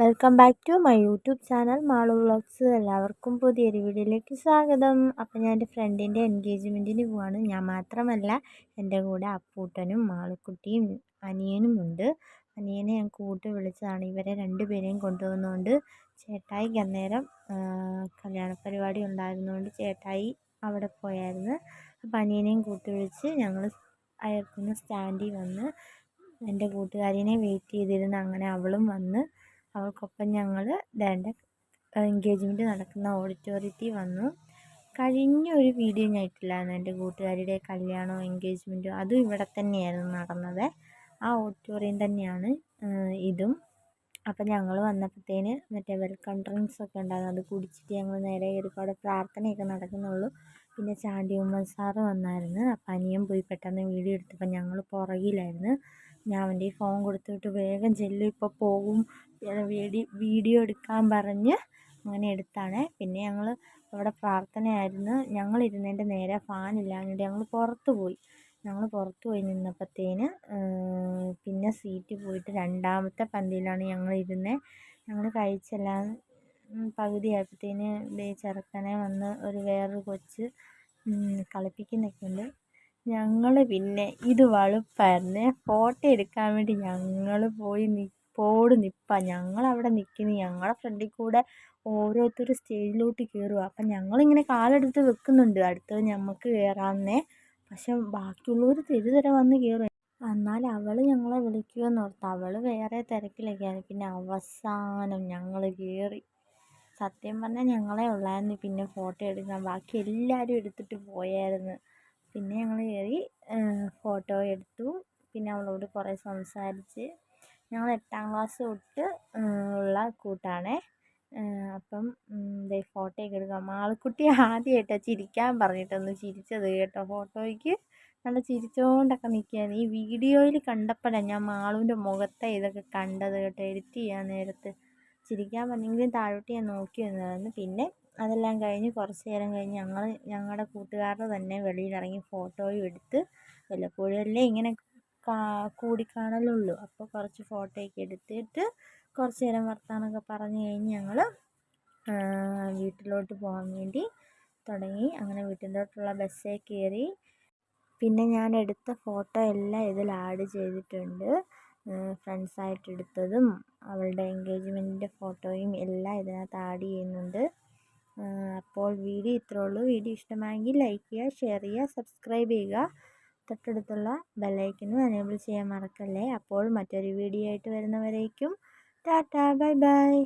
Welcome back to my YouTube channel Malu vlogs. എല്ലാവർക്കും പുതിയൊരു വീഡിയോയിലേക്ക് സ്വാഗതം. അപ്പോൾ ഞാൻ എൻ്റെ ഫ്രണ്ടിൻ്റെ എൻഗേജ്മെൻറ്റിന് പോവാണ്. ഞാൻ മാത്രമല്ല, എൻ്റെ കൂടെ അപ്പൂട്ടനും മാളുക്കുട്ടിയും അനിയനും ഉണ്ട്. അനിയനെ ഞാൻ കൂട്ടി വിളിച്ചതാണ്. ഇവരെ രണ്ടുപേരെയും കൊണ്ടുപോകുന്നതുകൊണ്ട് ചേട്ടായിക്ക് അന്നേരം കല്യാണ പരിപാടി ഉണ്ടായിരുന്നതുകൊണ്ട് ചേട്ടായി അവിടെ പോയായിരുന്നു. അപ്പോൾ അനിയനെയും കൂട്ടി വിളിച്ച് ഞങ്ങൾ അയർക്കുന്ന സ്റ്റാൻഡിൽ വന്ന് എൻ്റെ കൂട്ടുകാരിനെ വെയിറ്റ് ചെയ്തിരുന്നു. അങ്ങനെ അവളും വന്ന് അവൾക്കൊപ്പം ഞങ്ങൾ എൻഗേജ്മെൻറ്റ് നടക്കുന്ന ഓഡിറ്റോറിയത്തിൽ വന്നു. കഴിഞ്ഞ ഒരു വീഡിയോ ഞാൻ ഇട്ടില്ലായിരുന്നു, എൻ്റെ കൂട്ടുകാരിയുടെ കല്യാണമോ എൻഗേജ്മെൻറ്റോ. അതും ഇവിടെ തന്നെയായിരുന്നു നടന്നത്. ആ ഓഡിറ്റോറിയം തന്നെയാണ് ഇതും. അപ്പം ഞങ്ങൾ വന്നപ്പോഴത്തേന് മറ്റേ വെൽക്കം ഡ്രിങ്ക്സ് ഒക്കെ ഉണ്ടായിരുന്നു. അത് കുടിച്ചിട്ട് ഞങ്ങൾ നേരെ കയറിപ്പോൾ അവിടെ പ്രാർത്ഥനയൊക്കെ നടക്കുന്നുള്ളൂ. പിന്നെ ചാണ്ടി ഉമ്മൻ സാറ് വന്നായിരുന്നു. അപ്പം അനിയൻ പോയി പെട്ടെന്ന് വീഡിയോ എടുത്തപ്പോൾ ഞങ്ങൾ പുറകിലായിരുന്നു. ഞാൻ അവൻ്റെ ഫോൺ കൊടുത്തിട്ട് വേഗം ചെല്ലും, ഇപ്പോൾ പോകും, വീഡിയോ എടുക്കാൻ പറഞ്ഞ് അങ്ങനെ എടുത്താണ്. പിന്നെ ഞങ്ങൾ അവിടെ പ്രാർത്ഥനയായിരുന്നു. ഞങ്ങളിരുന്നതിൻ്റെ നേരെ ഫാനില്ലാഞ്ഞിട്ട് ഞങ്ങൾ പുറത്ത് പോയി നിന്നപ്പോഴത്തേന് പിന്നെ സീറ്റ് പോയിട്ട് രണ്ടാമത്തെ പന്തിയിലാണ് ഞങ്ങളിരുന്നത്. ഞങ്ങൾ കഴിച്ചെല്ലാം പകുതിയായപ്പോഴത്തേന് ചെറുക്കനെ വന്ന് വേറൊരു കൊച്ച് കളിപ്പിക്കുന്നൊക്കെ ഉണ്ട്. ഞങ്ങൾ പിന്നെ ഇത് വളുപ്പായിരുന്നേ, ഫോട്ടോ എടുക്കാൻ വേണ്ടി ഞങ്ങൾ പോയി നിൽപ്പാ. ഞങ്ങളവിടെ നിൽക്കുന്നു, ഞങ്ങളുടെ ഫ്രണ്ടിൽ കൂടെ ഓരോരുത്തർ സ്റ്റേജിലോട്ട് കയറുക. അപ്പം ഞങ്ങളിങ്ങനെ കാലെടുത്ത് വെക്കുന്നുണ്ട് അടുത്തത് ഞമ്മക്ക് കയറാമെന്നേ. പക്ഷെ ബാക്കിയുള്ളവർ തെരുതര വന്ന് കയറും. എന്നാൽ അവൾ ഞങ്ങളെ വിളിക്കുമെന്ന് ഓർത്ത് അവൾ വേറെ തിരക്കിലൊക്കെയാണ്. പിന്നെ അവസാനം ഞങ്ങൾ കയറി. സത്യം പറഞ്ഞാൽ ഞങ്ങളെ ഉള്ളായിരുന്നു പിന്നെ ഫോട്ടോ എടുക്കാൻ, ബാക്കി എല്ലാവരും എടുത്തിട്ട് പോയായിരുന്നു. പിന്നെ ഞങ്ങൾ കയറി ഫോട്ടോ എടുത്തു. പിന്നെ അവളോട് കുറേ സംസാരിച്ച്. ഞങ്ങൾ 8ാം ക്ലാസ് തൊട്ട് ഉള്ള കൂട്ടാണേ. അപ്പം ഫോട്ടോയൊക്കെ എടുക്കാം. മാളുക്കുട്ടി ആദ്യമായിട്ടാണ് ചിരിക്കാൻ പറഞ്ഞിട്ടൊന്ന് ചിരിച്ചത് കേട്ടോ. ഫോട്ടോയ്ക്ക് നല്ല ചിരിച്ചുകൊണ്ടൊക്കെ നിൽക്കുകയായിരുന്നു. ഈ വീഡിയോയിൽ കണ്ടപ്പോഴാണ് ഞാൻ മാളുവിൻ്റെ മുഖത്തെ ഇതൊക്കെ കണ്ടത് കേട്ടോ. എഡിറ്റ് ചെയ്യാൻ നേരത്ത് ചിരിക്കാൻ പറഞ്ഞെങ്കിലും താഴോട്ട് ഞാൻ നോക്കി വന്നതായിരുന്നു. പിന്നെ അതെല്ലാം കഴിഞ്ഞ് കുറച്ച് നേരം കഴിഞ്ഞ് ഞങ്ങളുടെ കൂട്ടുകാരുടെ തന്നെ വെളിയിലിറങ്ങി ഫോട്ടോയും എടുത്ത്. വല്ലപ്പോഴും അല്ലേ ഇങ്ങനെ കൂടിക്കാണലുള്ളൂ. അപ്പോൾ കുറച്ച് ഫോട്ടോയൊക്കെ എടുത്തിട്ട് കുറച്ച് നേരം വർത്തമാനമൊക്കെ പറഞ്ഞ് കഴിഞ്ഞ് ഞങ്ങൾ വീട്ടിലോട്ട് പോകാൻ വേണ്ടി തുടങ്ങി. അങ്ങനെ വീട്ടിലോട്ടുള്ള ബസ്സിൽ കയറി. പിന്നെ ഞാൻ എടുത്ത ഫോട്ടോ എല്ലാം ഇതിൽ ആഡ് ചെയ്തിട്ടുണ്ട്. ഫ്രണ്ട്സായിട്ട് എടുത്തതും അവളുടെ എൻഗേജ്മെൻറ്റിൻ്റെ ഫോട്ടോയും എല്ലാം ഇതിനകത്ത് ആഡ് ചെയ്യുന്നുണ്ട്. അപ്പോൾ വീഡിയോ ഇത്രേ ഉള്ളൂ. വീഡിയോ ഇഷ്ടമായെങ്കിൽ ലൈക്ക് ചെയ്യുക, ഷെയർ ചെയ്യുക, സബ്സ്ക്രൈബ് ചെയ്യുക. തൊട്ടടുത്തുള്ള ബെല്ലൈക്കനും എനേബിൾ ചെയ്യാൻ മറക്കല്ലേ. അപ്പോൾ മറ്റൊരു വീഡിയോ ആയിട്ട് വരുന്നവരേക്കും ടാറ്റാ, ബൈ ബൈ.